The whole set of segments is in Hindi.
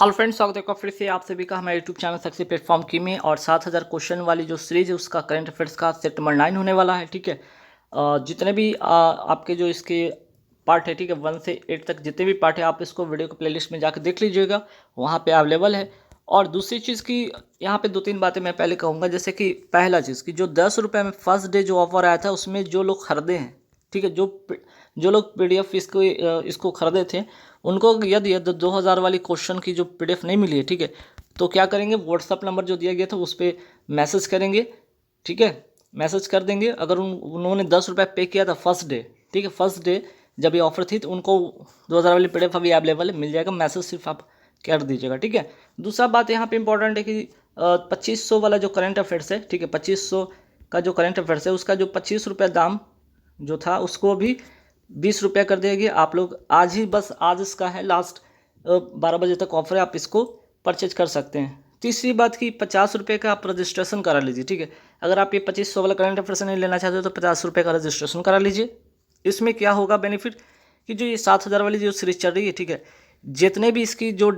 हेलो फ्रेंड्स, स्वागत है फिर से आप सभी का हमारे यूट्यूब चैनल सक्सेस प्लेटफॉर्म की में। और 7000 क्वेश्चन वाली जो सीरीज है उसका करंट अफेयर्स का सेट नंबर 9 होने वाला है। ठीक है, जितने भी आपके जो इसके पार्ट है, ठीक है, 1 से 8 तक जितने भी पार्ट है आप इसको वीडियो को प्लेलिस्ट में जाकर देख लीजिएगा, वहाँ पे अवेलेबल है। और दूसरी चीज़ की यहाँ पे 2-3 बातें मैं पहले कहूँगा। जैसे कि पहला चीज़ कि जो 10 रुपये में फर्स्ट डे जो ऑफर आया था उसमें जो लोग खरीदे हैं, ठीक है, जो लोग PDF इसको खरीदे थे उनको यदि 2000 वाली क्वेश्चन की जो PDF नहीं मिली है, ठीक है, तो क्या करेंगे, व्हाट्सअप नंबर जो दिया गया था उस पर मैसेज करेंगे। ठीक है, मैसेज कर देंगे। अगर उन्होंने 10 रुपये पे किया था फर्स्ट डे, ठीक है, फर्स्ट डे जब ये ऑफर थी, तो उनको 2000 वाली PDF अभी अवेलेबल है, मिल जाएगा। मैसेज सिर्फ आप कर दीजिएगा। ठीक है, दूसरा बात यहाँ पे इंपॉर्टेंट है कि 2500 वाला जो करंट अफेयर्स है, ठीक है, 2500 का जो करंट अफेयर्स है उसका जो 25 रुपये दाम जो था उसको भी 20 रुपये कर देंगे आप लोग। आज ही, बस आज इसका है लास्ट 12 बजे तक ऑफर है, आप इसको परचेज कर सकते हैं। तीसरी बात कि 50 रुपये का आप रजिस्ट्रेशन करा लीजिए। ठीक है, अगर आप ये 2500 वाला करंट अफेयर नहीं लेना चाहते हो तो 50 रुपये का रजिस्ट्रेशन करा लीजिए। इसमें क्या होगा बेनिफिट कि जो ये 7000 वाली जो सीरीज चल रही है, ठीक है, जितने भी इसकी जो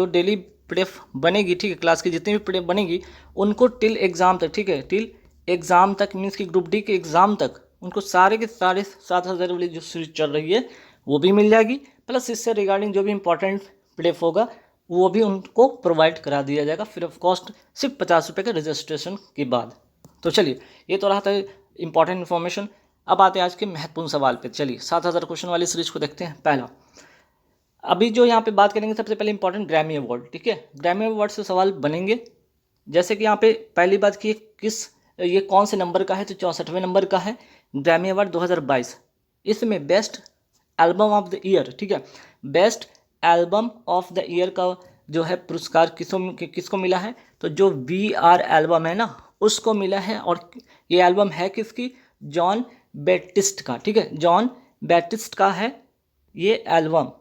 डेली PDF बनेगी, ठीक है, क्लास की जितनी भी PDF बनेगी उनको टिल एग्ज़ाम तक, ठीक है, टिल एग्ज़ाम तक मीन्स कि ग्रुप डी के एग्ज़ाम तक उनको सारे के सारे 7000 वाली जो सीरीज चल रही है वो भी मिल जाएगी। प्लस इससे रिगार्डिंग जो भी इंपॉर्टेंट PDF होगा वो भी उनको प्रोवाइड करा दिया जाएगा फ्री ऑफ कॉस्ट, सिर्फ 50 रुपये के रजिस्ट्रेशन के बाद। तो चलिए, ये तो रहा था इंपॉर्टेंट इन्फॉर्मेशन। अब आते हैं आज के महत्वपूर्ण सवाल पे। चलिए 7000 क्वेश्चन वाली सीरीज को देखते हैं। पहला, अभी जो यहाँ पे बात करेंगे सबसे पहले इंपॉर्टेंट ग्रैमी अवार्ड। ठीक है, ग्रैमी अवार्ड से सवाल बनेंगे। जैसे कि यहाँ पे पहली बात की ये कौन से नंबर का है, तो 64वें नंबर का है ग्रैमी अवार्ड 2022। इसमें best album of the year, ठीक है, best album of the year का जो है पुरस्कार किसको मिला है, तो जो VR एल्बम है ना उसको मिला है। और ये एल्बम है किसकी, जॉन बैटिस्ट का। ठीक है, जॉन बैटिस्ट का है ये एल्बम।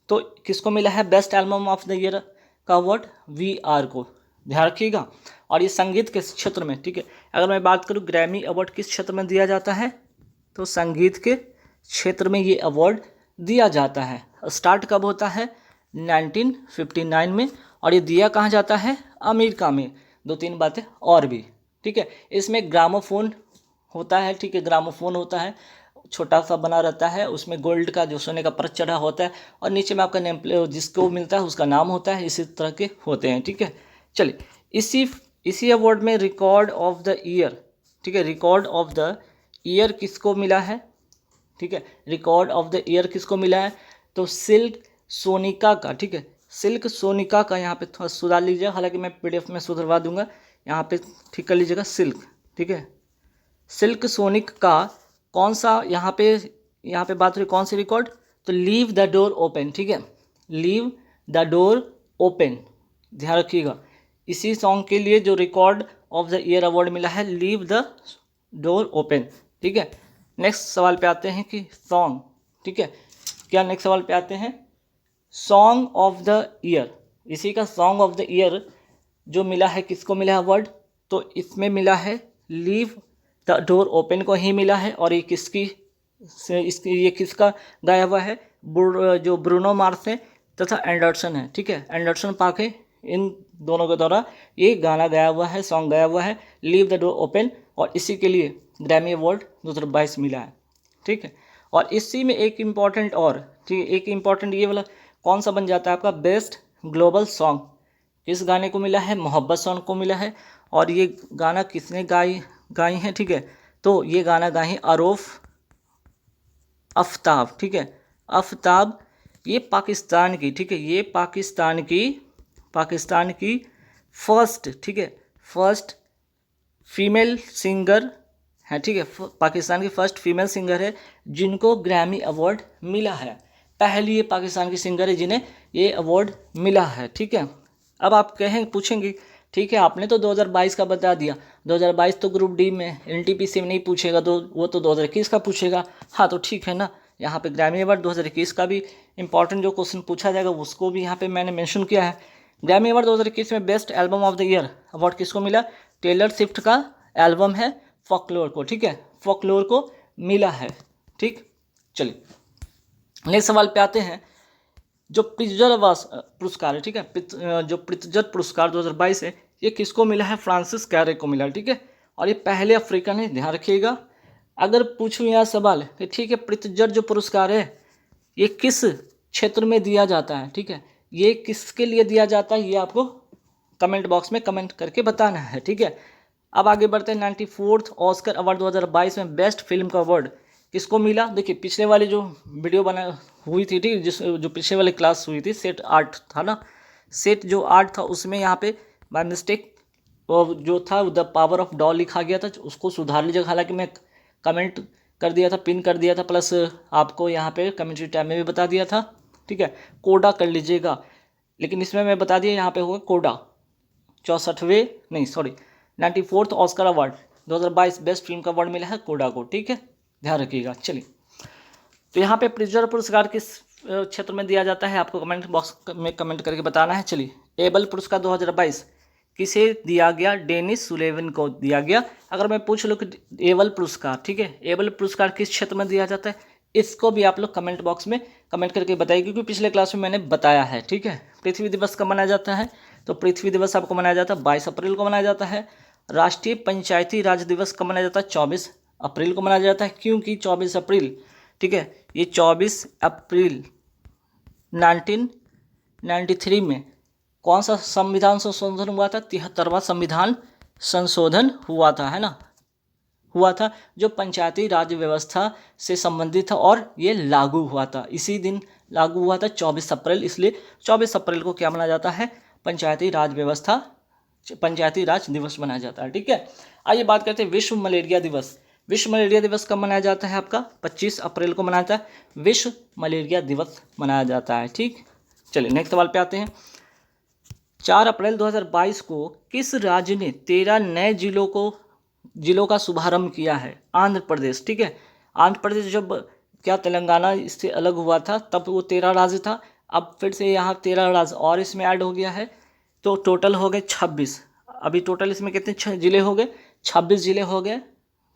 तो किसको मिला है best album of the year का अवार्ड, VR को, ध्यान रखिएगा। और ये संगीत के क्षेत्र में, ठीक है, अगर मैं बात करूँ ग्रैमी अवार्ड किस क्षेत्र में दिया जाता है, तो संगीत के क्षेत्र में ये अवार्ड दिया जाता है। स्टार्ट कब होता है, 1959 में, और ये दिया कहाँ जाता है, अमेरिका में। 2-3 बातें और भी, ठीक है, इसमें ग्रामोफोन होता है, ठीक है, ग्रामोफोन होता है, छोटा सा बना रहता है, उसमें गोल्ड का जो सोने का परत चढ़ा होता है, और नीचे में आपका नेम जिसको मिलता है उसका नाम होता है। इसी तरह के होते हैं। ठीक है, चलिए इसी अवार्ड में रिकॉर्ड ऑफ द ईयर, ठीक है, रिकॉर्ड ऑफ द ईयर किसको मिला है, ठीक है, रिकॉर्ड ऑफ द ईयर किसको मिला है, तो सिल्क सोनिका का। ठीक है, सिल्क सोनिका का, यहाँ पे थोड़ा सुधार लीजिएगा, हालांकि मैं PDF में सुधरवा दूंगा, यहाँ पे ठीक कर लीजिएगा सिल्क। ठीक है, सिल्क सोनिक का कौन सा यहाँ पे बात रही कौन सी रिकॉर्ड, तो लीव द डोर ओपन। ठीक है, लीव द डोर ओपन, ध्यान रखिएगा। इसी सॉन्ग के लिए जो record of the year award मिला है, लीव द डोर ओपन। ठीक है, नेक्स्ट सवाल पे आते हैं कि सॉन्ग, ठीक है, क्या नेक्स्ट सवाल पे आते हैं, सॉन्ग ऑफ द ईयर। इसी का सॉन्ग ऑफ द ईयर जो मिला है किसको मिला है अवार्ड, तो इसमें मिला है लीव द डोर ओपन को ही मिला है। और ये ये किसका गाया हुआ है, जो ब्रूनो मार्स है तथा एंडरसन है। ठीक है, एंडरसन पाक है, इन दोनों के द्वारा ये गाना गाया हुआ है, सॉन्ग गाया हुआ है, लीव द डोर ओपन, और इसी के लिए ग्रैमी अवार्ड 2022 मिला है। ठीक है, और इसी में एक इम्पॉर्टेंट और, ठीक है, एक इम्पॉर्टेंट ये वाला कौन सा बन जाता है आपका, बेस्ट ग्लोबल सॉन्ग किस गाने को मिला है, मोहब्बत सॉन्ग को मिला है। और ये गाना किसने गाई हैं, ठीक है, तो ये गाना गाई हैं अरोफ आफ्ताब। ठीक है, आफ्ताब, ये पाकिस्तान की, ठीक है, ये पाकिस्तान की फर्स्ट, ठीक है, फर्स्ट फीमेल सिंगर है। ठीक है, पाकिस्तान की फर्स्ट फीमेल सिंगर है जिनको ग्रैमी अवार्ड मिला है। पहली ये पाकिस्तान की सिंगर है जिन्हें ये अवार्ड मिला है। ठीक है, अब आप पूछेंगे, ठीक है, आपने तो 2022 का बता दिया, 2022 तो ग्रुप डी में NTPC में नहीं पूछेगा, तो वो तो 2021 का पूछेगा। हाँ, तो ठीक है ना, यहाँ पे ग्रैमी अवार्ड 2021 का भी इंपॉर्टेंट जो क्वेश्चन पूछा जाएगा उसको भी यहाँ पे मैंने मेंशन किया है। ग्रैमी अवार्ड 2021 में best album of the year award किसको मिला, टेलर स्विफ्ट का एल्बम है फोकलोर को। ठीक है, फोकलोर को मिला है। ठीक, चलिए नेक्स्ट सवाल पे आते हैं जो प्रित्जर पुरस्कार है, ठीक है, जो प्रित्जर पुरस्कार 2022 है, ये किसको मिला है? फ्रांसिस कैरे को मिला, ठीक है। और ये पहले अफ्रीकन है, ध्यान रखिएगा। अगर पूछूं यहाँ सवाल कि ठीक है, प्रित्जर जो पुरस्कार है ये किस क्षेत्र में दिया जाता है, ठीक है, ये किसके लिए दिया जाता है, ये आपको कमेंट बॉक्स में कमेंट करके बताना है, ठीक है। अब आगे बढ़ते हैं। 94th ऑस्कर अवार्ड 2022 में बेस्ट फिल्म का अवार्ड किसको मिला? देखिए, पिछले वाली जो वीडियो बना हुई थी, ठीक, जो पिछले वाली क्लास हुई थी, सेट आर्ट था ना, सेट जो आर्ट था उसमें यहाँ पे बाय मिस्टेक जो था द पावर ऑफ डॉ लिखा गया था, उसको सुधार लीजिएगा। हालांकि मैं कमेंट कर दिया था, पिन कर दिया था, प्लस आपको यहाँ पे कमेंट्री टैब में भी बता दिया था, ठीक है, कोडा कर लीजिएगा। लेकिन इसमें मैं बता दिया, यहाँ पे होगा कोडा। 94th Oscar award 2022 best film का अवार्ड मिला है कोडा को, ठीक है, ध्यान रखिएगा। चलिए, तो यहाँ पे प्रित्जर पुरस्कार किस क्षेत्र में दिया जाता है, आपको कमेंट बॉक्स में कमेंट करके बताना है। चलिए, एबल पुरस्कार 2022 किसे दिया गया? डेनिस सुलेवन को दिया गया। अगर मैं पूछ लूँ कि एबल पुरस्कार, ठीक है, एबल पुरस्कार किस क्षेत्र में दिया जाता है, इसको भी आप लोग कमेंट बॉक्स में कमेंट करके बताइए, क्योंकि पिछले क्लास में मैंने बताया है, ठीक है। पृथ्वी दिवस कब मनाया जाता है? तो पृथ्वी दिवस आपको मनाया जाता है 22 अप्रैल को मनाया जाता है। राष्ट्रीय पंचायती राज दिवस कब मनाया जाता है? 24 अप्रैल को मनाया जाता है। क्योंकि 24 अप्रैल, ठीक है, ये 24 अप्रैल 1993 में कौन सा संविधान संशोधन हुआ था? 73वां संविधान संशोधन हुआ था, है ना, हुआ था, जो पंचायती राज व्यवस्था से संबंधित था और ये लागू हुआ था, इसी दिन लागू हुआ था 24 अप्रैल। इसलिए 24 अप्रैल को क्या मनाया जाता है? पंचायती राज दिवस मनाया जाता है, ठीक है। आइए बात करते हैं विश्व मलेरिया दिवस। विश्व मलेरिया दिवस कब मनाया जाता है? आपका 25 अप्रैल को मनाया जाता है, विश्व मलेरिया दिवस मनाया जाता है, ठीक। चलिए, नेक्स्ट सवाल पे आते हैं। 4 अप्रैल 2022 को किस राज्य ने 13 नए जिलों का शुभारंभ किया है? आंध्र प्रदेश, ठीक है। आंध्र प्रदेश जब क्या तेलंगाना इससे अलग हुआ था तब वो 13 राज्य था, अब फिर से यहाँ 13 राज्य और इसमें ऐड हो गया है, तो टोटल हो गए 26। अभी टोटल इसमें कितने जिले हो गए? 26 जिले हो गए,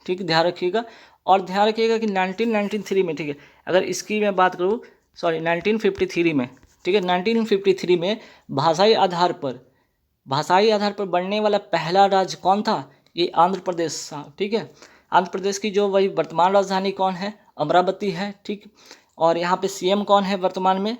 ठीक, ध्यान रखिएगा। और ध्यान रखिएगा कि 1993 में, ठीक है, अगर इसकी मैं बात करूँ, 1953 में, ठीक है, 1953 में भाषाई आधार पर बनने वाला पहला राज्य कौन था? ये आंध्र प्रदेश था, ठीक है। आंध्र प्रदेश की जो वही वर्तमान राजधानी कौन है? अमरावती है, ठीक। और यहाँ पे सीएम कौन है वर्तमान में?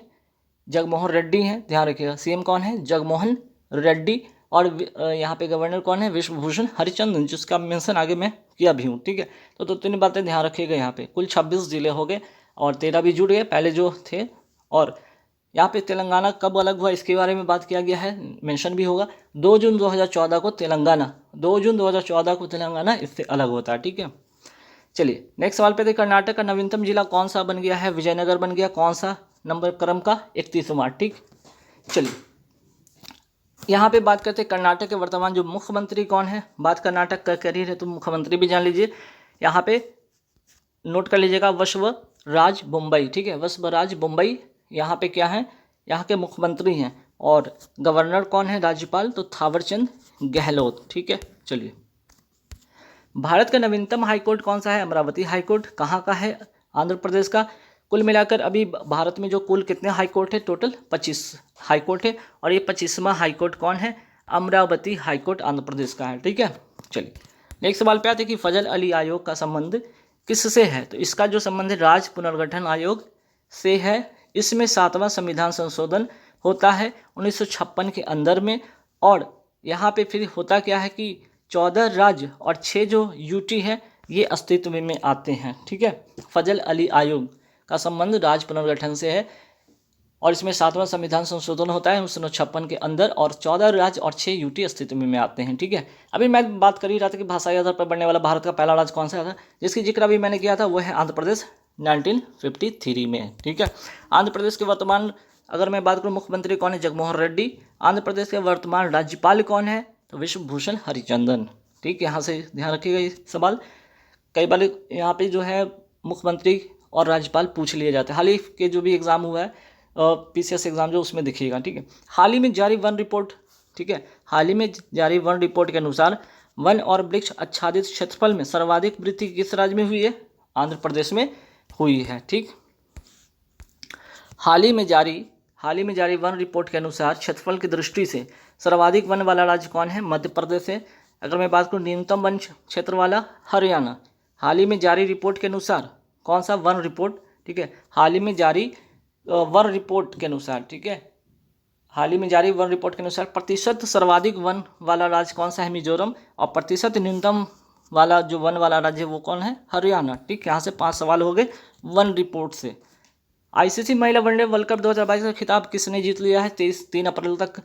जगमोहन रेड्डी हैं, ध्यान रखिएगा, सीएम कौन है? जगमोहन रेड्डी। और यहाँ पे गवर्नर कौन है? विश्वभूषण हरिचंदन, जिसका मेंशन आगे मैं किया भी हूँ, ठीक है। तो 3 बातें ध्यान रखिएगा। यहाँ पे कुल 26 जिले हो गए और 13 भी जुड़ गए पहले जो थे। और यहाँ पे तेलंगाना कब अलग हुआ इसके बारे में बात किया गया है, मेंशन भी होगा। 2 जून 2014 को तेलंगाना इससे अलग होता है, ठीक है। चलिए, नेक्स्ट सवाल पे देखिए, कर्नाटक का नवीनतम जिला कौन सा बन गया है? विजयनगर बन गया। कौन सा नंबर क्रम का? 31वां, ठीक। चलिए, यहाँ पे बात करते हैं कर्नाटक के वर्तमान जो मुख्यमंत्री कौन है। बात कर्नाटक का करियर है तो मुख्यमंत्री भी जान लीजिए। यहाँ पे नोट कर लीजिएगा, वसुंधरा बोम्मई, ठीक है, वसुंधरा बोम्मई यहाँ पे क्या है? यहाँ के मुख्यमंत्री हैं। और गवर्नर कौन है? राज्यपाल, तो थावरचंद गहलोत, ठीक है। चलिए, भारत का नवीनतम हाईकोर्ट कौन सा है? अमरावती हाईकोर्ट। कहाँ का है? आंध्र प्रदेश का। कुल मिलाकर अभी भारत में जो कुल कितने हाईकोर्ट है? टोटल 25 हाईकोर्ट है। और ये 25वां हाईकोर्ट कौन है? अमरावती हाईकोर्ट आंध्र प्रदेश का है, ठीक है। चलिए, नेक्स्ट सवाल पे आते हैं कि फजल अली आयोग का संबंध किससे है? तो इसका जो संबंध है राज्य पुनर्गठन आयोग से है। इसमें 7वां संविधान संशोधन होता है 1956 के अंदर में। और यहाँ पे फिर होता क्या है कि 14 राज्य और 6 जो यूटी है ये अस्तित्व में आते हैं, ठीक है। फजल अली आयोग का संबंध राज्य पुनर्गठन से है और इसमें 7वां संविधान संशोधन होता है 1956 के अंदर और 14 राज्य और 6 यूटी अस्तित्व में आते हैं, ठीक है। अभी मैं बात कर ही रहा था कि भाषाई आधार पर बनने वाला भारत का पहला राज्य कौन सा था, जिसकी जिक्र अभी मैंने किया था, वो है आंध्र प्रदेश 1953 में, ठीक है। आंध्र प्रदेश के वर्तमान अगर मैं बात करूँ मुख्यमंत्री कौन है? जगमोहन रेड्डी। आंध्र प्रदेश के वर्तमान राज्यपाल कौन है? तो विश्वभूषण हरिचंदन, ठीक। यहाँ से ध्यान रखिएगा ये सवाल कई बार यहाँ पे जो है मुख्यमंत्री और राज्यपाल पूछ लिए जाते हैं। हाल ही के जो भी एग्जाम हुआ है पीसीएस एग्जाम जो, उसमें दिखिएगा, ठीक है। हाल ही में जारी वन रिपोर्ट, ठीक है, हाल ही में जारी वन रिपोर्ट के अनुसार वन और वृक्ष आच्छादित क्षेत्रफल में सर्वाधिक वृद्धि किस राज्य में हुई है? आंध्र प्रदेश में हुई है, ठीक। हाल हाल ही में जारी वन रिपोर्ट के अनुसार क्षेत्रफल की दृष्टि से सर्वाधिक वन वाला राज्य कौन है? मध्य प्रदेश है। अगर मैं बात करूँ न्यूनतम वन क्षेत्र वाला, हरियाणा। हाल ही में जारी रिपोर्ट के अनुसार कौन सा वन रिपोर्ट, ठीक है, हाल ही में जारी वन रिपोर्ट के अनुसार, ठीक है, हाल ही में जारी वन रिपोर्ट के अनुसार प्रतिशत सर्वाधिक वन वाला राज्य कौन सा है? मिजोरम। और प्रतिशत न्यूनतम वाला जो वन वाला राज्य है वो कौन है? हरियाणा। ठीक, यहाँ से 5 सवाल हो गए वन रिपोर्ट से। आईसीसी महिला वनडे वर्ल्ड कप 2022 का खिताब किसने जीत लिया है? 3 अप्रैल तक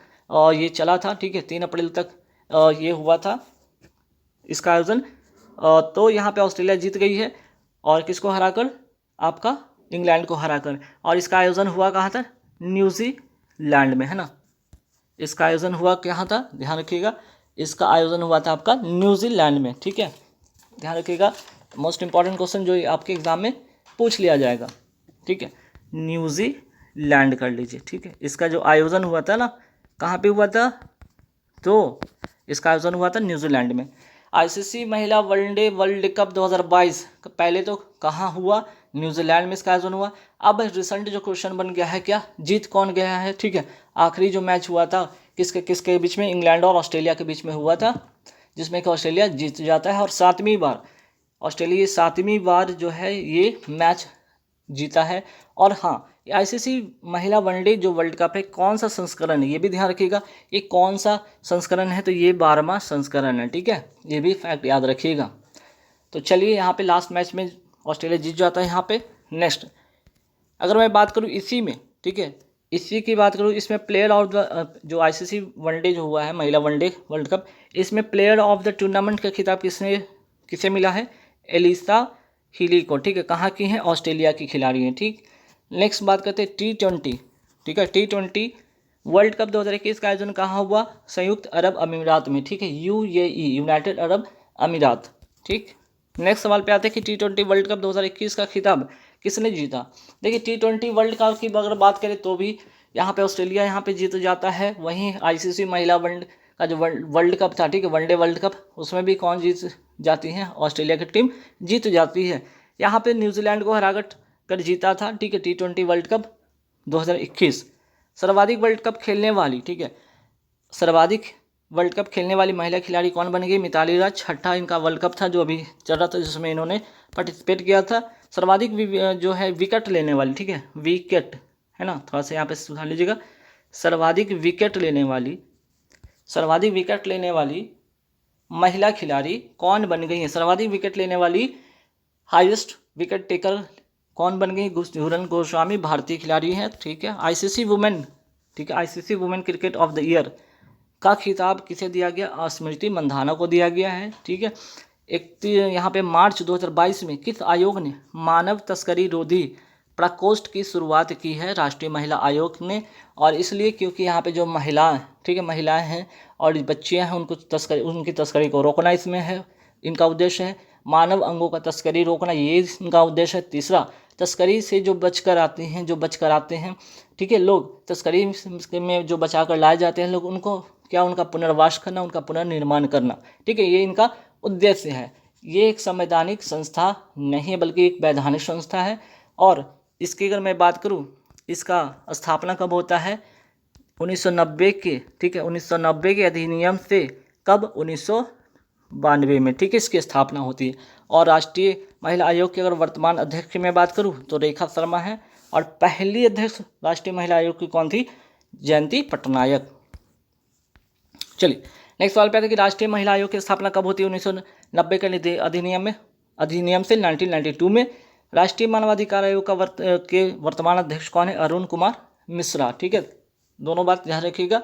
ये चला था, ठीक है, 3 अप्रैल तक ये हुआ था इसका आयोजन। तो यहाँ पे ऑस्ट्रेलिया जीत गई है, और किसको हराकर? आपका इंग्लैंड को हराकर। और इसका आयोजन हुआ कहाँ था? न्यूजीलैंड में, है ना। इसका आयोजन हुआ कहाँ था? ध्यान रखिएगा, इसका आयोजन हुआ था आपका न्यूजीलैंड में। ठीक है, ध्यान रखिएगा, मोस्ट इंपॉर्टेंट क्वेश्चन जो आपके एग्जाम में पूछ लिया जाएगा। ठीक है, न्यूजीलैंड कर लीजिए। ठीक है, इसका जो आयोजन हुआ था ना, कहाँ पे हुआ था? तो इसका आयोजन हुआ था न्यूजीलैंड में। आईसीसी महिला वनडे वर्ल्ड कप 2022 पहले तो कहाँ हुआ? न्यूजीलैंड में इसका आयोजन हुआ। अब रिसेंट जो क्वेश्चन बन गया है, क्या जीत कौन गया है? ठीक है, आखिरी जो मैच हुआ था किसके किसके बीच में? इंग्लैंड और ऑस्ट्रेलिया के बीच में हुआ था, जिसमें कि ऑस्ट्रेलिया जीत जाता है, और 7वीं बार ऑस्ट्रेलिया 7वीं बार जो है ये मैच जीता है। और हाँ, आईसीसी महिला वनडे जो वर्ल्ड कप है, कौन सा संस्करण है ये भी ध्यान रखिएगा। ये कौन सा संस्करण है? तो ये 12वां संस्करण है। ठीक है, ये भी फैक्ट याद रखिएगा। तो चलिए, यहाँ पे लास्ट मैच में ऑस्ट्रेलिया जीत जाता है। यहाँ पे नेक्स्ट अगर मैं बात करूँ इसी में, ठीक है, इसी की बात करूँ, इसमें प्लेयर ऑफ द जो आईसीसी वनडे जो हुआ है महिला वनडे वर्ल्ड कप, इसमें प्लेयर ऑफ द टूर्नामेंट का खिताब किसे मिला है? एलिसा हीली को। ठीक है, कहाँ की हैं? ऑस्ट्रेलिया की खिलाड़ी हैं। ठीक, नेक्स्ट बात करते हैं T20। ठीक है, T20 वर्ल्ड कप 2021 का आयोजन कहाँ हुआ? संयुक्त अरब अमीरात में। ठीक है, UAE, यूनाइटेड अरब अमीरात। ठीक, नेक्स्ट सवाल पे आते हैं कि T20 वर्ल्ड कप 2021 का खिताब किसने जीता? देखिए, T20 वर्ल्ड कप की अगर बात करें तो भी यहाँ पे ऑस्ट्रेलिया यहाँ पे जीत जाता है। वहीं आईसीसी महिला वर्ल्ड का जो वर्ल्ड कप था, ठीक है, वनडे वर्ल्ड कप, उसमें भी कौन जीत जाती है? ऑस्ट्रेलिया की टीम जीत जाती है। यहाँ पे न्यूजीलैंड को हराकर जीता था। ठीक है, T20 वर्ल्ड कप 2021। सर्वाधिक वर्ल्ड कप खेलने वाली, ठीक है, सर्वाधिक वर्ल्ड कप खेलने वाली महिला खिलाड़ी कौन बन गई? मिताली राज। 6ठा इनका वर्ल्ड कप था जो अभी चल रहा था, जिसमें इन्होंने पार्टिसिपेट किया था। सर्वाधिक जो है विकेट लेने वाली, ठीक है, विकेट है ना, थोड़ा सा यहाँ पे सुधार लीजिएगा। सर्वाधिक विकेट लेने वाली महिला खिलाड़ी कौन बन गई है? सर्वाधिक विकेट लेने वाली हाईएस्ट विकेट टेकर कौन बन गई? झूलन गोस्वामी, भारतीय खिलाड़ी हैं। ठीक है, आईसीसी वुमेन, ठीक है, ICC women cricket of the year का खिताब किसे दिया गया? स्मृति मंधाना को दिया गया है। ठीक है, एक यहाँ पे मार्च 2022 में किस आयोग ने मानव तस्करी रोधी प्रकोष्ठ की शुरुआत की है? राष्ट्रीय महिला आयोग ने। और इसलिए क्योंकि यहाँ पे जो महिलाएं, ठीक है, महिलाएं हैं और बच्चियां हैं, उनकी तस्करी को रोकना इसमें है, इनका उद्देश्य है। मानव अंगों का तस्करी रोकना, ये इनका उद्देश्य है। तीसरा, तस्करी से जो बचकर आते हैं, ठीक है, लोग तस्करी में जो बचा कर लाए जाते हैं लोग, उनको क्या, उनका पुनर्वास करना, उनका पुनर्निर्माण करना। ठीक है, ये इनका उद्देश्य है। ये एक संवैधानिक संस्था नहीं है, बल्कि एक वैधानिक संस्था है। और इसकी अगर मैं बात करूँ, इसका स्थापना कब होता है? 1990 के, ठीक है, 1990 के अधिनियम से कब? 1992 में, ठीक है, इसकी स्थापना होती है। और राष्ट्रीय महिला आयोग की अगर वर्तमान अध्यक्ष की मैं बात करूं तो रेखा शर्मा है, और पहली अध्यक्ष राष्ट्रीय महिला आयोग की कौन थी? जयंती पटनायक। चलिए, नेक्स्ट सवाल पे आते हैं कि राष्ट्रीय महिला आयोग की स्थापना कब होती है? 1990 के अधिनियम से 1992 में। राष्ट्रीय मानवाधिकार आयोग के वर्तमान अध्यक्ष कौन है? अरुण कुमार मिश्रा। ठीक है, दोनों बात ध्यान रखिएगा।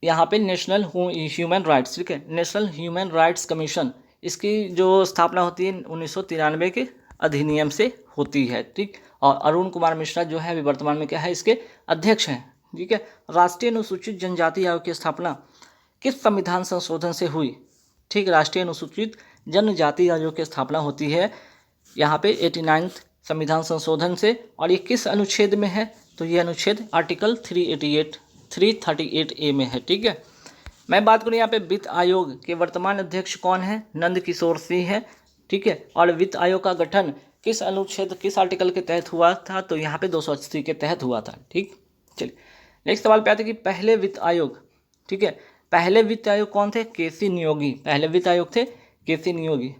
यहाँ पे नेशनल ह्यूमन राइट्स, ठीक है, नेशनल ह्यूमन राइट्स कमीशन, इसकी जो स्थापना होती है 1993 के अधिनियम से होती है। ठीक, और अरुण कुमार मिश्रा जो है अभी वर्तमान में क्या है? इसके अध्यक्ष हैं। ठीक है, राष्ट्रीय अनुसूचित जनजाति आयोग की स्थापना किस संविधान संशोधन से हुई? ठीक, राष्ट्रीय अनुसूचित जनजाति आयोग की स्थापना होती है यहाँ पे 89 संविधान संशोधन से। और ये किस अनुच्छेद में है? तो ये अनुच्छेद आर्टिकल 338A में है। ठीक है, मैं बात करूँ यहाँ पे वित्त आयोग के वर्तमान अध्यक्ष कौन है? नंद किशोर सिंह है। ठीक है, और वित्त आयोग का गठन किस अनुच्छेद, किस आर्टिकल के तहत हुआ था? तो यहाँ पे 280 के तहत हुआ था। ठीक, चलिए नेक्स्ट सवाल पे आते हैं कि पहले वित्त आयोग, ठीक है, पहले वित्त आयोग कौन थे? केसी नियोगी, पहले वित्त आयोग थे केसी नियोगी।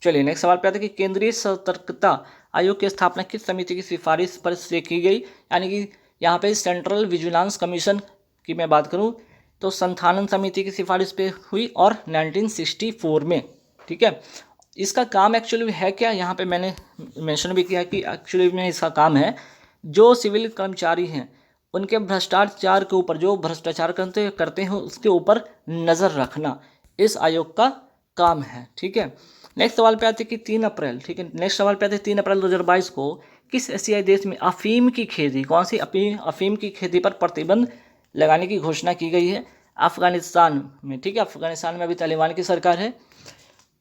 चलिए नेक्स्ट सवाल पे आते हैं कि केंद्रीय सतर्कता आयोग की स्थापना किस समिति की सिफारिश पर से की गई? यानी कि यहाँ पे सेंट्रल विजिलेंस कमीशन की मैं बात करूँ तो संथालन समिति की सिफारिश पे हुई और 1964 में, ठीक है। इसका काम एक्चुअली है क्या, यहाँ पे मैंने मेंशन भी किया कि एक्चुअली में इसका काम है जो सिविल कर्मचारी हैं उनके भ्रष्टाचार के ऊपर, जो भ्रष्टाचार करते हैं उसके ऊपर नज़र रखना इस आयोग का काम है, ठीक है। नेक्स्ट सवाल पे आते हैं कि 3 अप्रैल, ठीक है, नेक्स्ट सवाल पे आते हैं 3 अप्रैल 2022 को किस एशियाई देश में अफीम की खेती, कौन सी अफीम की खेती पर प्रतिबंध लगाने की घोषणा की गई है? अफगानिस्तान में, ठीक है। अफगानिस्तान में अभी तालिबान की सरकार है,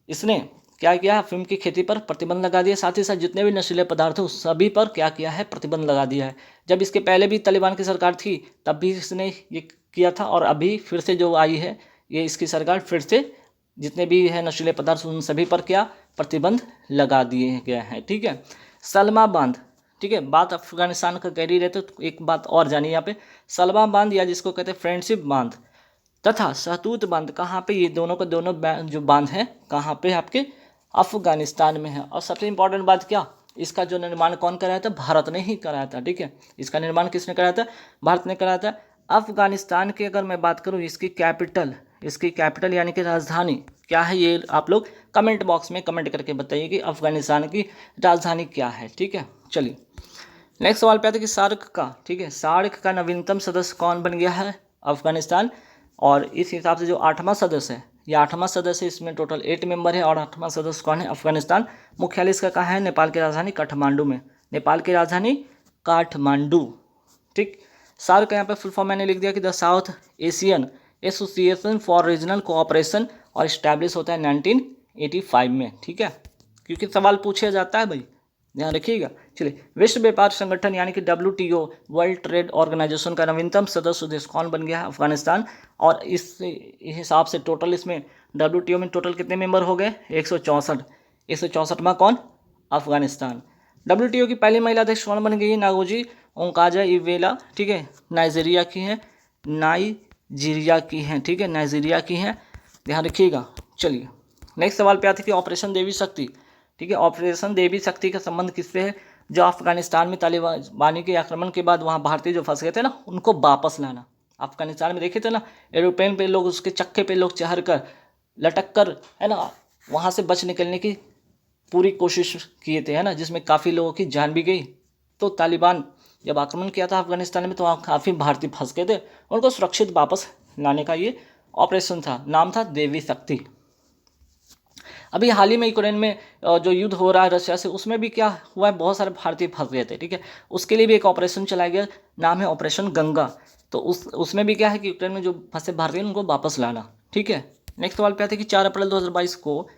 इसने क्या किया, अफीम की खेती पर प्रतिबंध लगा दिया, साथ ही साथ जितने भी नशीले पदार्थ हैं उस सभी पर क्या किया है, प्रतिबंध लगा दिया है। जब इसके पहले भी तालिबान की सरकार थी तब भी इसने ये किया था और अभी फिर से जो आई है ये इसकी सरकार फिर से जितने भी है नशीले पदार्थ उन सभी पर क्या प्रतिबंध लगा दिए गए हैं, ठीक है। सलमा बांध, ठीक है, बात अफगानिस्तान का कर ही रहे तो एक बात और जानिए यहाँ पे, सलमा बांध या जिसको कहते हैं फ्रेंडशिप बांध तथा सहतूत बांध कहाँ पे, ये दोनों के दोनों जो बांध हैं कहाँ पे, आपके अफगानिस्तान में है। और सबसे इंपॉर्टेंट बात क्या, इसका जो निर्माण कौन कराया था, भारत ने ही कराया था, ठीक है। इसका निर्माण किसने कराया था, भारत ने कराया था। अफगानिस्तान की अगर मैं बात करूँ इसकी कैपिटल यानी कि राजधानी क्या है, ये आप लोग कमेंट बॉक्स में कमेंट करके बताइए कि अफगानिस्तान की राजधानी क्या है, ठीक है। चलिए नेक्स्ट सवाल पे आते हैं कि सार्क का, ठीक है, सार्क का नवीनतम सदस्य कौन बन गया है, अफगानिस्तान। और इस हिसाब से जो 8वां सदस्य है, ये 8वां सदस्य, इसमें टोटल 8 मेंबर है और 8वां सदस्य कौन है, अफगानिस्तान। मुख्यालय इसका कहाँ है, नेपाल की राजधानी काठमांडू में, नेपाल की राजधानी काठमांडू, ठीक। सार्क यहाँ पे फुल फॉर्म मैंने लिख दिया कि the south Asian association for regional cooperation और इस्टेब्लिश होता है 1985 में, ठीक है, क्योंकि सवाल पूछा जाता है भाई, ध्यान रखिएगा। चलिए विश्व व्यापार संगठन यानी कि WTO वर्ल्ड ट्रेड ऑर्गेनाइजेशन का नवीनतम सदस्य देश कौन बन गया है, अफगानिस्तान। और इस हिसाब से टोटल इसमें WTO में टोटल कितने मेंबर हो गए, 164, 164वां कौन, अफगानिस्तान। WTO की पहली महिला अध्यक्ष कौन बन गई है, नागोजी ओंकाजा इवेला, ठीक है, नाइजीरिया की हैं, ठीक है, नाइजीरिया की हैं, ध्यान रखिएगा। चलिए नेक्स्ट सवाल पे आते हैं कि ऑपरेशन देवी शक्ति, ठीक है, ऑपरेशन देवी शक्ति का संबंध किससे है, जो अफगानिस्तान में तालिबानी के आक्रमण के बाद वहाँ भारतीय जो फंस गए थे ना उनको वापस लाना। अफगानिस्तान में देखे थे ना एरोप्लेन पे लोग, उसके चक्के पे लोग चढ़ कर लटक कर, है ना, वहाँ से बच निकलने की पूरी कोशिश किए थे, है ना, जिसमें काफ़ी लोगों की जान भी गई। तो तालिबान जब आक्रमण किया था अफगानिस्तान में तो वहाँ काफ़ी भारतीय फंस गए थे, उनको सुरक्षित वापस लाने का ये ऑपरेशन था, नाम था देवी शक्ति। अभी हाल ही में यूक्रेन में जो युद्ध हो रहा है रशिया से, उसमें भी क्या हुआ है, बहुत सारे भारतीय फंस गए थे, ठीक है, उसके लिए भी एक ऑपरेशन चलाया गया, नाम है ऑपरेशन गंगा। तो उसमें भी क्या है कि यूक्रेन में जो फंसे भारतीय उनको वापस लाना, ठीक है। नेक्स्ट सवाल पे आते हैं कि 4 अप्रैल 2022 को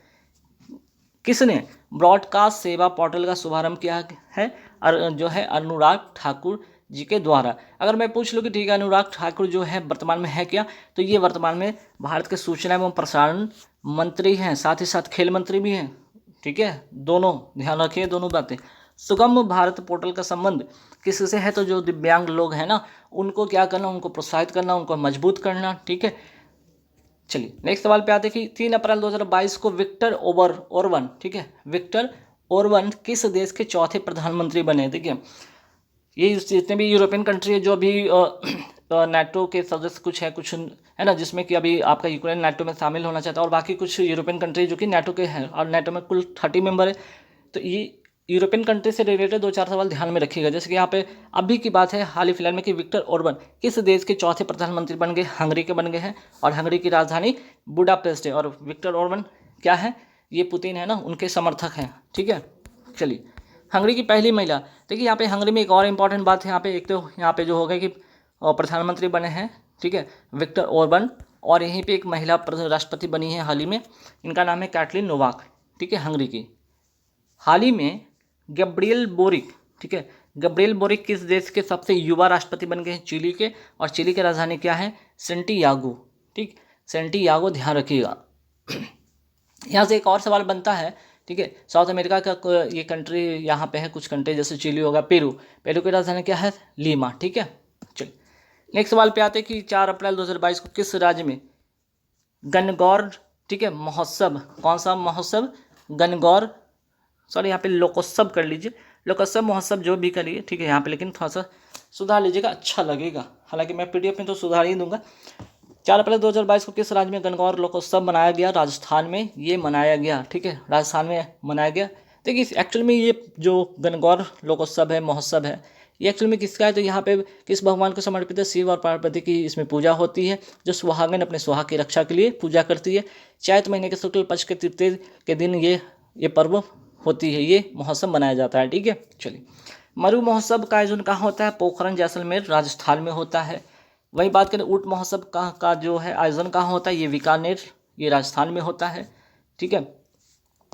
किसने ब्रॉडकास्ट सेवा पोर्टल का शुभारंभ किया है, जो है अनुराग ठाकुर जी के द्वारा। अगर मैं पूछ लूँ कि ठीक है अनुराग ठाकुर जो है वर्तमान में है क्या, तो ये वर्तमान में भारत के सूचना एवं प्रसारण मंत्री हैं, साथ ही साथ खेल मंत्री भी हैं, ठीक है, दोनों ध्यान रखिए दोनों बातें। सुगम भारत पोर्टल का संबंध किससे है, तो जो दिव्यांग लोग हैं ना उनको क्या करना, उनको प्रोत्साहित करना, उनको मजबूत करना, ठीक है। चलिए नेक्स्ट सवाल पे आते हैं कि 3 अप्रैल 2022 को विक्टर ओरबन, ठीक है, विक्टर ओरबन किस देश के चौथे प्रधानमंत्री बने। देखिए ये जितने भी यूरोपियन कंट्री है जो अभी नाटो के सदस्य कुछ है ना, जिसमें कि अभी आपका यूक्रेन नाटो में शामिल होना चाहता है और बाकी कुछ यूरोपियन कंट्री जो कि नाटो के हैं, और नाटो में कुल 30 मेंबर है। तो ये यूरोपियन कंट्री से रिलेटेड 2-4 सवाल ध्यान में रखिएगा। जैसे कि यहाँ पे अभी की बात है हाल ही फिलहाल में कि विक्टर ओरबन किस देश के चौथे प्रधानमंत्री बन गए, हंगरी के बन गए हैं, और हंगरी की राजधानी बुडापेस्ट है। और विक्टर ओरबन क्या है, ये पुतिन है ना उनके समर्थक हैं, ठीक है। चलिए हंगरी की पहली महिला, देखिए यहाँ पे हंगरी में एक और इम्पॉर्टेंट बात है, यहाँ पे एक तो यहाँ पे जो हो गया कि प्रधानमंत्री बने हैं, ठीक है, विक्टर ओरबन, और यहीं पे एक महिला राष्ट्रपति बनी है हाल ही में, इनका नाम है कैटलिन नोवाक, ठीक है, हंगरी की। हाल ही में गब्रिएल बोरिक, ठीक है, गब्रिएल बोरिक किस देश के सबसे युवा राष्ट्रपति बन गए हैं, चिली के, और चिली की राजधानी क्या है, सेंटियागो, ठीक, सेंटियागो, ध्यान रखिएगा। यहाँ से एक और सवाल बनता है, ठीक है, साउथ अमेरिका का ये कंट्री यहाँ पे है, कुछ कंट्री जैसे चिली होगा, पेरू की राजधानी क्या है, लीमा, ठीक है। चलिए नेक्स्ट सवाल पे आते हैं कि 4 अप्रैल 2022 को किस राज्य में गणगौर, ठीक है, महोत्सव, कौन सा महोत्सव, गणगौर, सॉरी यहाँ पे लोकोत्सव कर लीजिए, लोकोत्सव महोत्सव जो भी करिए, ठीक है, यहाँ पे लेकिन थोड़ा सा सुधार लीजिएगा, अच्छा लगेगा। हालांकि मैं पीडीएफ में तो सुधार ही दूंगा। 4 अप्रैल 2022 को किस राज्य में गणगौर लोकोत्सव मनाया गया? राजस्थान में ये मनाया गया, ठीक है, राजस्थान में मनाया गया। देखिए एक्चुअल में ये जो गणगौर लोकोत्सव है, महोत्सव है, ये एक्चुअल में किसका है? तो यहाँ पे किस भगवान को समर्पित है? शिव और पार्वती की इसमें पूजा होती है, जो सुहागन अपने सुहाग की रक्षा के लिए पूजा करती है। चैत महीने के शुक्ल पक्ष के तृतीय के दिन ये पर्व होती है, ये महोत्सव मनाया जाता है, ठीक है। चलिए, मरु महोत्सव का आयोजन कहाँ होता है? पोखरण जैसलमेर राजस्थान में होता है। वही बात करें ऊँट महोत्सव का जो है आयोजन कहाँ होता है? ये बीकानेर, ये राजस्थान में होता है, ठीक है,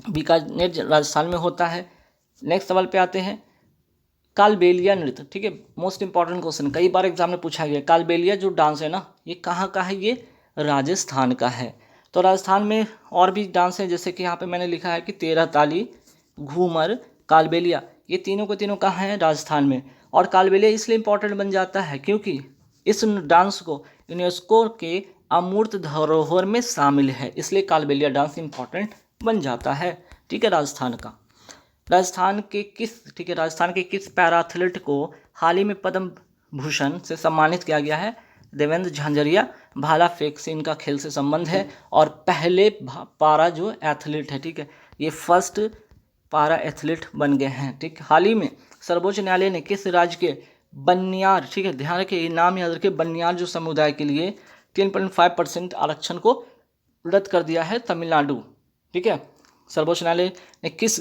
बीकानेर राजस्थान में होता है। नेक्स्ट सवाल पे आते हैं, कालबेलिया नृत्य, ठीक है, मोस्ट इंपॉर्टेंट क्वेश्चन, कई बार एग्जाम में पूछा गया। कालबेलिया जो डांस है ना, ये कहाँ का है? ये राजस्थान का है। तो राजस्थान में और भी डांस है, जैसे कि यहाँ पे मैंने लिखा है कि 13 ताली, घूमर, कालबेलिया, ये तीनों के तीनों कहाँ हैं? राजस्थान में। और कालबेलिया इसलिए इंपॉर्टेंट बन जाता है क्योंकि इस डांस को यूनेस्को के अमूर्त धरोहर में शामिल है, इसलिए कालबेलिया डांस इंपॉर्टेंट बन जाता है, ठीक है, राजस्थान का। राजस्थान के किस पैरा एथलीट को हाल ही में पद्म भूषण से सम्मानित किया गया है? देवेंद्र झांझरिया। भाला फेंक से इनका खेल से संबंध है और पहले पारा जो एथलीट है, ठीक है, ये फर्स्ट पारा एथलीट बन गए हैं, ठीक। हाल ही में सर्वोच्च न्यायालय ने किस राज्य के बनियार, ठीक है, ध्यान रखिए, नाम याद रखिए, बनियार जो समुदाय के लिए 10.5% आरक्षण को रद्द कर दिया है? तमिलनाडु, ठीक है। सर्वोच्च न्यायालय ने किस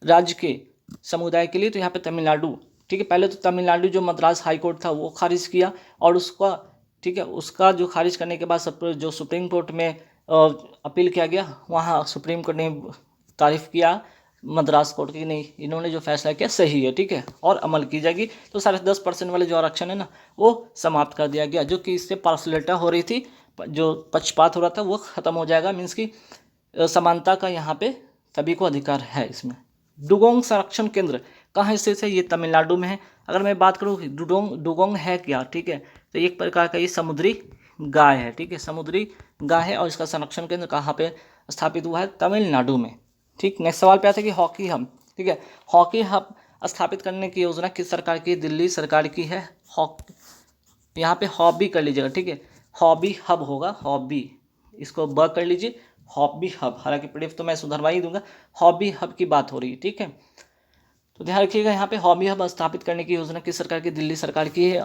राज्य के समुदाय के लिए? तो यहाँ पे तमिलनाडु, ठीक है। पहले तो तमिलनाडु जो मद्रास हाई कोर्ट था वो खारिज किया, और उसका, ठीक है, उसका जो खारिज करने के बाद जो सुप्रीम कोर्ट में अपील किया गया, वहाँ सुप्रीम कोर्ट ने तारीफ किया मद्रास कोर्ट की, नहीं, इन्होंने जो फैसला किया सही है, ठीक है, और अमल की जाएगी। तो 10.5% वाले जो आरक्षण है ना, वो समाप्त कर दिया गया, जो कि इससे पार्शलिटी हो रही थी, जो पक्षपात हो रहा था वो खत्म हो जाएगा, मीन्स की समानता का यहाँ पे सभी को अधिकार है इसमें। डुगोंग संरक्षण केंद्र कहाँ स्थित है? ये तमिलनाडु में है। अगर मैं बात करूँ डुगोंग है क्या, ठीक है, तो एक प्रकार का ये समुद्री गाय है, ठीक है, समुद्री गाय है, और इसका संरक्षण केंद्र कहाँ पे स्थापित हुआ है? तमिलनाडु में, ठीक। नेक्स्ट सवाल पे आता है कि हॉकी हब, ठीक है, हॉकी हब स्थापित करने की योजना किस सरकार की? दिल्ली सरकार की है। यहाँ पे हॉबी कर लीजिएगा, ठीक है, हॉबी हब होगा, हॉबी, इसको ब कर लीजिए, हॉबी हब। हालांकि पीडीएफ तो मैं सुधरवा ही दूंगा, हॉबी हब की बात हो रही है, ठीक है। तो ध्यान रखिएगा, यहाँ पे हॉबी हब स्थापित करने की योजना किस सरकार की? दिल्ली सरकार की है।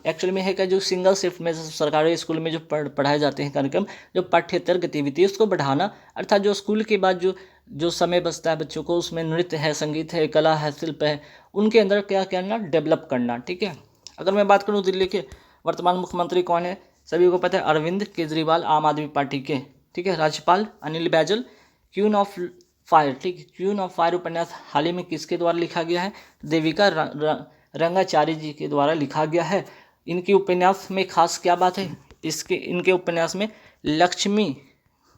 एक्चुअली में है क्या, जो सिंगल शिफ्ट में सरकारी स्कूल में जो पढ़ाए जाते हैं कार्यक्रम, जो पाठ्येतर गतिविधि उसको बढ़ाना, अर्थात जो स्कूल के बाद जो समय बचता है बच्चों को, उसमें नृत्य है, संगीत है, कला है, शिल्प है, उनके अंदर क्या करना? डेवलप करना, ठीक है। अगर मैं बात करूँ दिल्ली के वर्तमान मुख्यमंत्री कौन है? सभी को पता है, अरविंद केजरीवाल, आम आदमी पार्टी के, ठीक है। राज्यपाल Anil Baijal. Queen of fire, ठीक है, क्वीन ऑफ फायर उपन्यास हाल ही में किसके द्वारा लिखा गया है? देविका रंगाचारी जी के द्वारा लिखा गया है। इनके उपन्यास में खास क्या बात है? इनके उपन्यास में लक्ष्मी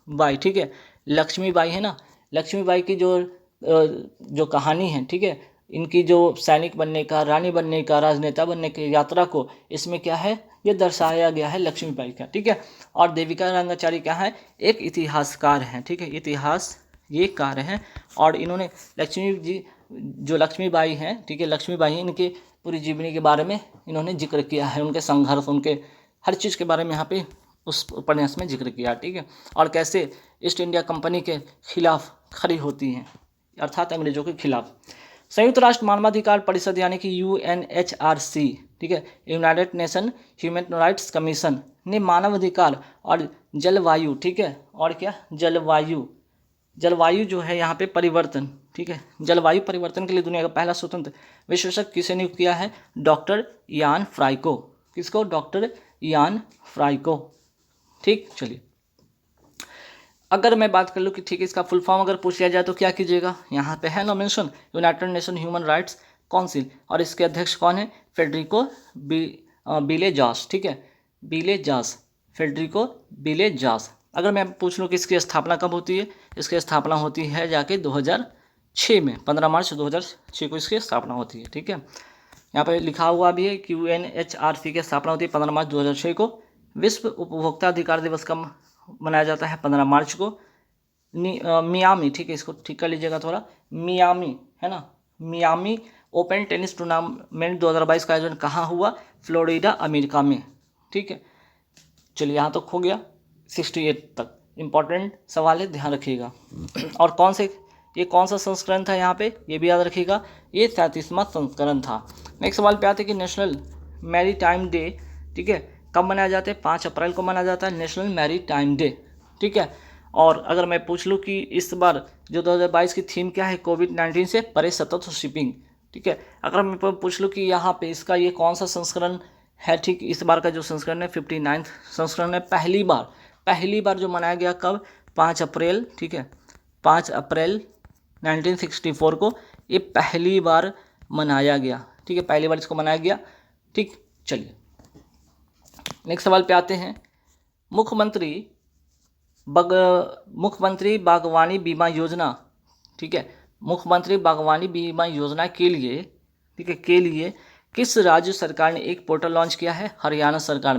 बाई, ठीक है, लक्ष्मी बाई है ना, लक्ष्मी बाई की जो कहानी है, ठीक है, इनकी जो सैनिक बनने का, रानी बनने का, राजनेता बनने की यात्रा को इसमें क्या है? ये दर्शाया गया है लक्ष्मीबाई का, ठीक है। और देविका रंगाचारी क्या है? एक इतिहासकार हैं, ठीक है, इतिहास ये कार्य हैं, और इन्होंने लक्ष्मीबाई हैं, ठीक है, लक्ष्मीबाई, इनके पूरी जीवनी के बारे में इन्होंने जिक्र किया है, उनके संघर्ष, उनके हर चीज़ के बारे में यहाँ पे उस उपन्यास में जिक्र किया, ठीक है। और कैसे ईस्ट इंडिया कंपनी के खिलाफ खड़ी होती हैं, अर्थात अंग्रेजों के खिलाफ। संयुक्त राष्ट्र मानवाधिकार परिषद यानी कि UNHRC, ठीक है, United nation human rights commission ने मानवाधिकार और जलवायु, ठीक है, और क्या, जलवायु जो है यहाँ पे परिवर्तन, ठीक है, जलवायु परिवर्तन के लिए दुनिया का पहला स्वतंत्र विशेषज्ञ किसे नियुक्त किया है? डॉक्टर यान फ्राइको। किसको? डॉक्टर यान फ्राइको, ठीक। चलिए, अगर मैं बात कर लूँ कि ठीक है, इसका फुल फॉर्म अगर पूछ लिया जाए तो क्या कीजिएगा? यहाँ पे है ना mention, United nation human rights council, और इसके अध्यक्ष कौन है? फेडरिको बिलेजास, ठीक है, बिलेजास, फेडरिको बिलेजास। अगर मैं पूछ लूँ कि इसकी स्थापना कब होती है? इसकी स्थापना होती है जाके 2006 में, 15 मार्च 2006 को इसकी स्थापना होती है, ठीक है। यहाँ पे लिखा हुआ भी है कि UNHRC की स्थापना होती है 15 मार्च 2006 को। विश्व उपभोक्ता अधिकार दिवस कब मनाया जाता है? 15 मार्च को। मियामी, ठीक है, इसको ठीक कर लीजिएगा थोड़ा, मियामी है ना, मियामी ओपन टेनिस टूर्नामेंट 2022 का आयोजन कहाँ हुआ? फ्लोरिडा, अमेरिका में, ठीक है। चलिए यहाँ तक हो गया, 68 तक इंपॉर्टेंट सवाल है, ध्यान रखिएगा। और ये कौन सा संस्करण था यहाँ पे, ये भी याद रखिएगा, ये 37वां संस्करण था। नेक्स्ट सवाल पे आते हैं कि नेशनल मैरीटाइम डे, ठीक है, कब मनाया जाता है? 5 अप्रैल को मनाया जाता है नेशनल मैरीटाइम डे, ठीक है। और अगर मैं पूछ लूँ कि इस बार जो 2022 की थीम क्या है? कोविड-19 से परे सतत शिपिंग, ठीक है। अगर मैं पूछ लूँ कि यहाँ पे इसका ये कौन सा संस्करण है, ठीक, इस बार का जो संस्करण है 59वां संस्करण है। पहली बार जो मनाया गया कब? 5 अप्रैल, ठीक है, 5 अप्रैल 1964 को ये पहली बार मनाया गया, ठीक है, पहली बार इसको मनाया गया, ठीक। चलिए नेक्स्ट सवाल पे आते हैं। मुख्यमंत्री बागवानी बीमा योजना, ठीक है, मुख्यमंत्री बागवानी बीमा योजना के लिए, ठीक है, के लिए किस राज्य सरकार ने एक पोर्टल लॉन्च किया है? हरियाणा सरकार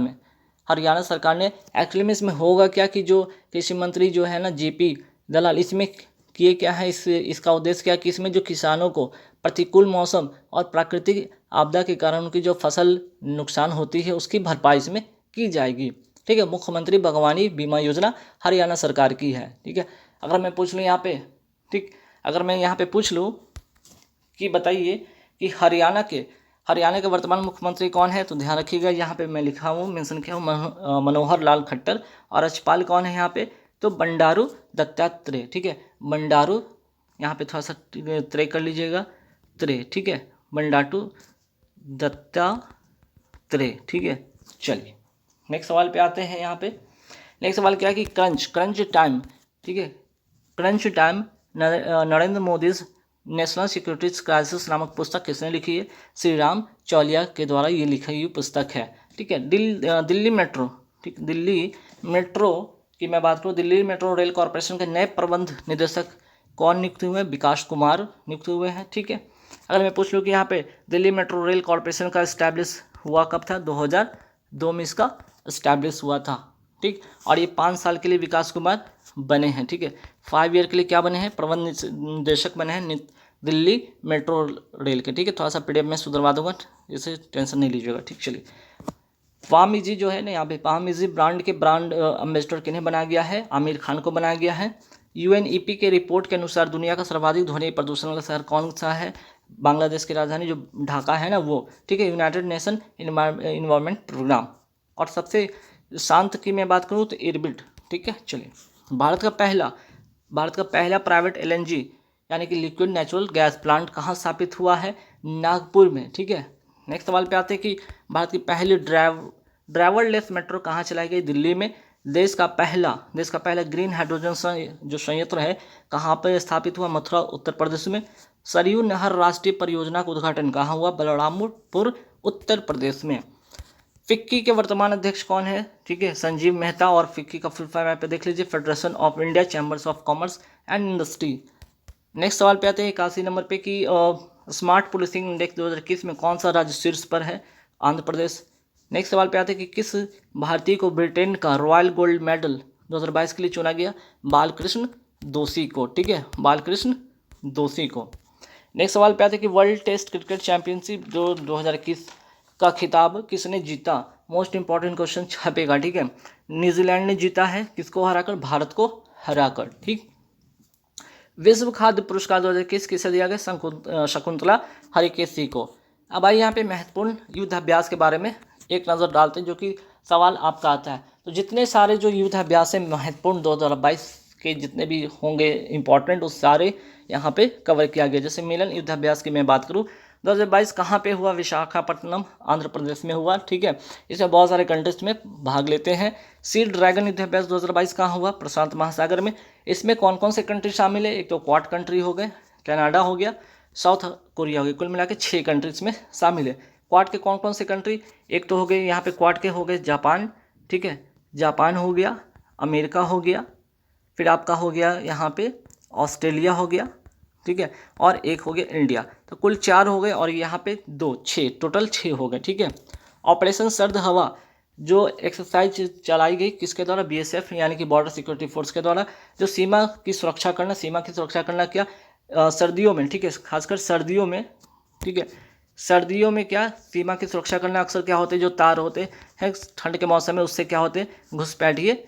ने। एक्चुअली में इसमें होगा क्या कि जो कृषि मंत्री जो है ना JP दलाल, इसमें किए क्या है, इसका उद्देश्य क्या है कि इसमें जो किसानों को प्रतिकूल मौसम और प्राकृतिक आपदा के कारण उनकी जो फसल नुकसान होती है उसकी भरपाई इसमें की जाएगी, ठीक है। मुख्यमंत्री बागवानी बीमा योजना हरियाणा सरकार की है, ठीक है। अगर मैं पूछ लूँ यहाँ पे, ठीक, अगर मैं यहाँ पे पूछ लूँ कि बताइए कि हरियाणा के वर्तमान मुख्यमंत्री कौन है, तो ध्यान रखिएगा यहाँ पे मैं लिखा हूँ, मेंशन किया हूँ, मनोहर लाल खट्टर। और राज्यपाल कौन है यहाँ पे? तो बंडारू दत्तात्रेय, ठीक है, बंडारू, यहाँ पे थोड़ा सा त्रे कर लीजिएगा, त्रे, ठीक है, बंडारू दत्तात्रेय, ठीक है। चलिए नेक्स्ट सवाल पे आते हैं। यहाँ पे नेक्स्ट सवाल क्या है कि क्रंच टाइम, ठीक है, crunch time Narendra Modi national security crisis नामक पुस्तक किसने लिखी है? श्री राम चौलिया के द्वारा ये लिखी हुई पुस्तक है, ठीक है। दिल्ली मेट्रो, ठीक, दिल्ली मेट्रो की मैं बात करूँ, दिल्ली मेट्रो रेल कॉरपोरेशन के नए प्रबंध निदेशक कौन नियुक्त हुए? विकास कुमार नियुक्त हुए हैं, ठीक है। अगर मैं पूछ लूँ कि यहाँ पे दिल्ली मेट्रो रेल कॉरपोरेशन का इस्टेब्लिश हुआ कब था? 2002 में इसका इस्टेब्लिश हुआ था, ठीक। और ये 5 साल के लिए विकास कुमार बने हैं, ठीक है। 5 ईयर के लिए क्या बने हैं? प्रबंध निदेशक बने हैं दिल्ली मेट्रो रेल के, ठीक है। थोड़ा सा PDF में सुधरवा दूंगा, इसे टेंशन नहीं लीजिएगा, ठीक। चलिए पाम-इजी जो है ना, यहाँ पे पाम-इजी ब्रांड के ब्रांड एम्बेसडर किन्हें बनाया गया है? आमिर खान को बनाया गया है। UNEP के रिपोर्ट के अनुसार दुनिया का सर्वाधिक ध्वनि प्रदूषण वाला शहर कौन सा है? बांग्लादेश की राजधानी जो ढाका है ना वो, ठीक है, यूनाइटेड नेशन इन्वायरमेंट प्रोग्राम। और सबसे शांत की मैं बात करूँ तो इरबिड, ठीक है। चलिए भारत का पहला प्राइवेट LNG यानी कि लिक्विड नेचुरल गैस प्लांट कहाँ स्थापित हुआ है? नागपुर में, ठीक है। नेक्स्ट सवाल पे आते हैं कि भारत की पहली ड्राइवरलेस मेट्रो कहाँ चलाई गई? दिल्ली में। देश का पहला ग्रीन हाइड्रोजन जो संयंत्र है कहाँ पर स्थापित हुआ? मथुरा, उत्तर प्रदेश में। सरयू नहर राष्ट्रीय परियोजना का उद्घाटन कहाँ हुआ? बलरामपुर, उत्तर प्रदेश में। फिक्की के वर्तमान अध्यक्ष कौन है? ठीक है, संजीव मेहता। और फिक्की का फुल फॉर्म यहाँ पे देख लीजिए, federation of India chambers of commerce and industry. Next सवाल पे आते हैं 81 नंबर पे कि स्मार्ट पुलिसिंग इंडेक्स 2021 में कौन सा राज्य शीर्ष पर है? आंध्र प्रदेश। नेक्स्ट सवाल पे आते हैं कि किस भारतीय को ब्रिटेन का रॉयल गोल्ड मेडल 2022 के लिए चुना गया? बालकृष्ण दोषी को, ठीक है, बालकृष्ण दोषी को। नेक्स्ट सवाल पे आते हैं कि वर्ल्ड टेस्ट क्रिकेट चैंपियनशिप जो 2021 का खिताब किसने जीता? मोस्ट इंपॉर्टेंट क्वेश्चन छपेगा, ठीक है। न्यूजीलैंड ने जीता है, किसको हराकर? भारत को हराकर, ठीक। विश्व खाद्य पुरस्कार 2021 किसे दिया गया? शकुंतला हरिकेशी को। अब आइए यहाँ पे महत्वपूर्ण युद्धाभ्यास के बारे में एक नज़र डालते हैं, जो कि सवाल आपका आता है। तो जितने सारे जो युद्धाभ्यास है महत्वपूर्ण 2022 के जितने भी होंगे इंपॉर्टेंट, उस सारे यहाँ पे कवर किया गया। जैसे मिलन युद्धाभ्यास की मैं बात करूँ, 2022 कहाँ पे हुआ? विशाखापट्टनम, आंध्र प्रदेश में हुआ, ठीक है। इसमें बहुत सारे कंटेस्ट में भाग लेते हैं। सी ड्रैगन युद्धाभ्यास 2022 कहाँ हुआ? प्रशांत महासागर में। इसमें कौन कौन से कंट्री शामिल है? एक तो क्वाड कंट्री हो गए, कनाडा हो गया, साउथ कोरिया हो गया, कुल मिला के 6 कंट्रीज में शामिल है। क्वाड के कौन कौन से कंट्री? एक तो हो गए यहाँ पे क्वाड के हो गए जापान, ठीक है, जापान हो गया, अमेरिका हो गया, फिर आपका हो गया यहाँ पे ऑस्ट्रेलिया हो गया, ठीक है, और एक हो गया इंडिया। तो कुल 4 हो गए और यहाँ पे 2, 6, टोटल 6 हो गए, ठीक है। ऑपरेशन सर्द हवा जो एक्सरसाइज चलाई गई किसके द्वारा, BSF यानी कि बॉर्डर सिक्योरिटी फोर्स के द्वारा, जो सीमा की सुरक्षा करना क्या सर्दियों में, ठीक है, खासकर सर्दियों में, ठीक है, सर्दियों में क्या सीमा की सुरक्षा करना, अक्सर क्या होते हैं जो तार होते हैं ठंड के मौसम में उससे क्या होते हैं घुसपैठिए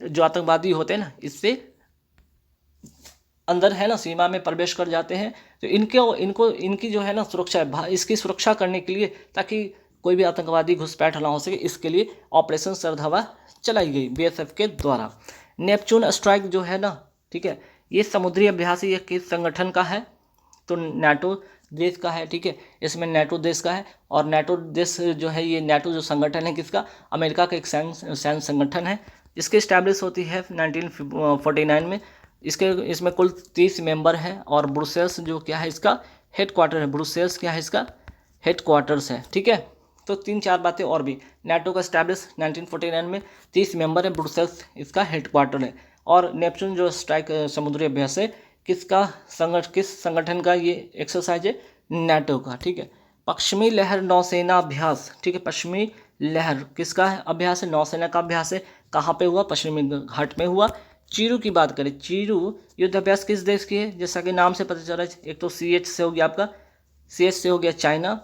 जो आतंकवादी होते हैं ना, इससे अंदर है ना सीमा में प्रवेश कर जाते हैं। तो इनकी जो है ना सुरक्षा इसकी सुरक्षा करने के लिए, ताकि कोई भी आतंकवादी घुसपैठ ना हो सके, इसके लिए ऑपरेशन सर्द हवा चलाई गई BSF के द्वारा। नेपच्यून स्ट्राइक जो है ना, ठीक है, ये समुद्री अभ्यास ये किस संगठन का है, तो NATO देश का है, ठीक है, इसमें NATO देश का है। और NATO देश जो है ये NATO जो संगठन है किसका, अमेरिका का एक सैन्य संगठन है। इसकी स्टैब्लिश होती है 1949 में। इसमें कुल 30 मेंबर हैं और ब्रुसेल्स जो क्या है इसका हेडक्वार्टर है, ब्रुसेल्स क्या है इसका हेडक्वार्टर्स है, ठीक है। तो 3-4 बातें और भी, NATO का स्टैब्लिश 1949 में, 30 मेंबर है, ब्रुसेल्स इसका हेडक्वार्टर है। और नेपच्यून जो स्ट्राइक समुद्री अभ्यास है किस संगठन का ये एक्सरसाइज है, NATO का, ठीक है। पश्चिमी लहर नौसेना अभ्यास, ठीक है, पश्चिमी लहर किसका है अभ्यास है, नौसेना का अभ्यास है। कहाँ पे हुआ, पश्चिमी घाट में हुआ। चीरू की बात करें, चीरू युद्ध अभ्यास किस देश की है, जैसा कि नाम से पता चल रहा है, एक तो CH से हो गया आपका, CH से हो गया चाइना,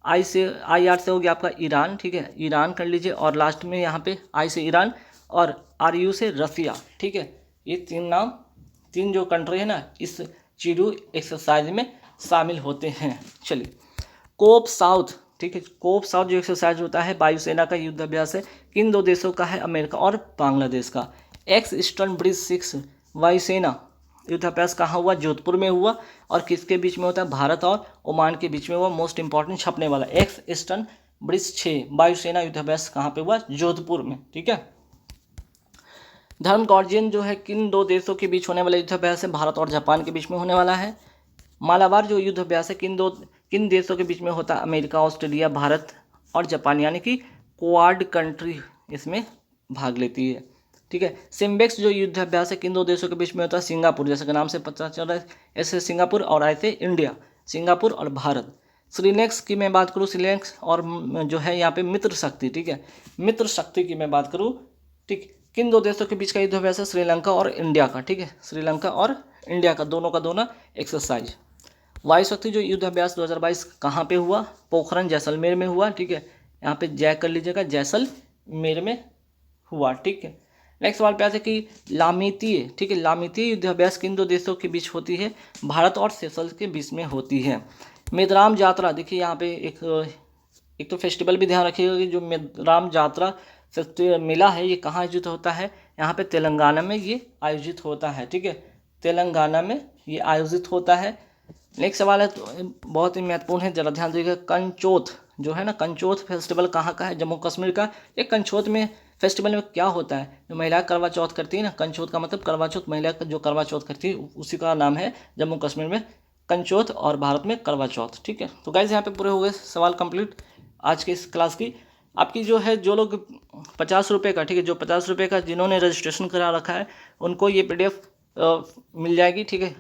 IR से हो गया आपका ईरान, ठीक है, ईरान कर लीजिए, और लास्ट में यहाँ पे I से ईरान और RU से रसिया, ठीक है। ये तीन जो कंट्री है ना इस चीरू एक्सरसाइज में शामिल होते हैं। चलिए, कोप साउथ, ठीक है, कोप साउथ जो एक्सरसाइज होता है वायुसेना का युद्ध अभ्यास है, किन 2 देशों का है, अमेरिका और बांग्लादेश का। एक्स ईस्टर्न ब्रिज 6 वायुसेना युद्ध अभ्यास कहाँ हुआ, जोधपुर में हुआ। और किसके बीच में होता है, भारत और ओमान के बीच में हुआ। मोस्ट इंपॉर्टेंट छपने वाला, एक्स ईस्टर्न ब्रिज 6 वायुसेना युद्ध अभ्यास कहाँ पे हुआ, जोधपुर में, ठीक है। धर्म गॉर्जियन जो है किन 2 देशों के बीच होने वाला युद्ध अभ्यास है, भारत और जापान के बीच में होने वाला है। मालाबार जो युद्ध अभ्यास है किन देशों के बीच में होता है, अमेरिका, ऑस्ट्रेलिया, भारत और जापान, यानी कि क्वाड कंट्री इसमें भाग लेती है, ठीक है। सिम्बेक्स जो युद्ध अभ्यास है किन 2 देशों के बीच में होता है, सिंगापुर, जैसे कि नाम से पता चल रहा है, ऐसे सिंगापुर और ऐसे इंडिया, सिंगापुर और भारत। श्रीलेक्स की मैं बात करूँ, श्रीलेक्स और जो है यहाँ पे मित्र शक्ति, ठीक है, मित्र शक्ति की मैं बात करूँ, ठीक, किन 2 देशों के बीच का युद्ध अभ्यास है, श्रीलंका और इंडिया का, ठीक है, श्रीलंका और इंडिया का दोनों एक्सरसाइज। वायु शक्ति जो युद्ध अभ्यास 2022 कहाँ पे हुआ, पोखरण जैसलमेर में हुआ, ठीक है, यहाँ पे जय कर लीजिएगा, जैसलमेर में हुआ, ठीक है। नेक्स्ट सवाल पे आते हैं कि लामितीय, ठीक है, लामितीय युद्ध अभ्यास किन 2 देशों के बीच होती है, भारत और सेशल्स के बीच में होती है। मेदराम यात्रा, देखिए यहाँ पे एक तो फेस्टिवल भी ध्यान रखिएगा कि जो मेदराम यात्रा मेला है ये कहाँ आयोजित होता है, यहाँ पे तेलंगाना में ये आयोजित होता है, ठीक है, तेलंगाना में ये आयोजित होता है। नेक्स्ट सवाल है तो बहुत ही महत्वपूर्ण है, जरा ध्यान दीजिएगा। कंचोथ जो है ना, कंचोथ फेस्टिवल कहाँ का है, जम्मू कश्मीर का। एक कंचोथ में फेस्टिवल में क्या होता है, जो महिला करवा चौथ करती है ना, कंचोथ का मतलब करवा चौथ, महिला जो करवा चौथ करती है उसी का नाम है जम्मू कश्मीर में कंचोथ और भारत में करवा चौथ, ठीक है। तो गाइस यहाँ पे पूरे हो गए सवाल कंप्लीट आज के इस क्लास की। आपकी जो है जो लोग 50 रुपये का, ठीक है, जो 50 रुपये का जिन्होंने रजिस्ट्रेशन करा रखा है उनको ये PDF मिल जाएगी, ठीक है,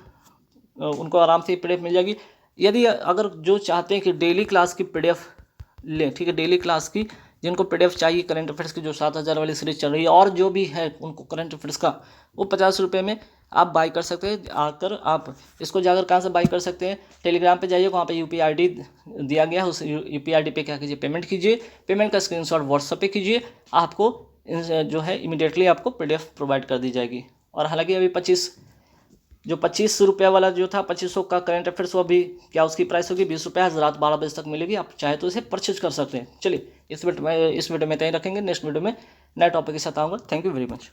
उनको आराम से PDF मिल जाएगी। यदि अगर जो चाहते हैं कि डेली क्लास की PDF ले, ठीक है, डेली क्लास की जिनको PDF चाहिए करंट अफेयर्स की जो 7000 वाली सीरीज चल रही है और जो भी है उनको करंट अफेयर्स का, वो 50 रुपये में आप बाई कर सकते हैं। आकर आप इसको जाकर कहाँ से बाई कर सकते हैं, टेलीग्राम पे जाइए, वहाँ पे UPI ID दिया गया है, उस UPI ID पे क्या कीजिए, पेमेंट कीजिए, पेमेंट का स्क्रीनशॉट व्हाट्सएप पे कीजिए, आपको जो है इमीडिएटली आपको PDF प्रोवाइड कर दी जाएगी। और हालांकि अभी 25 रुपये वाला जो था 2500 का करंट अफेयर्स, वो अभी क्या उसकी प्राइस होगी 20 रुपये, आज रात 12 बजे तक मिलेगी, आप चाहे तो इसे परचेज कर सकते हैं। चलिए इस वीडियो में तय रखेंगे, नेक्स्ट वीडियो में नए टॉपिक के साथ आऊँगा। Thank you very much.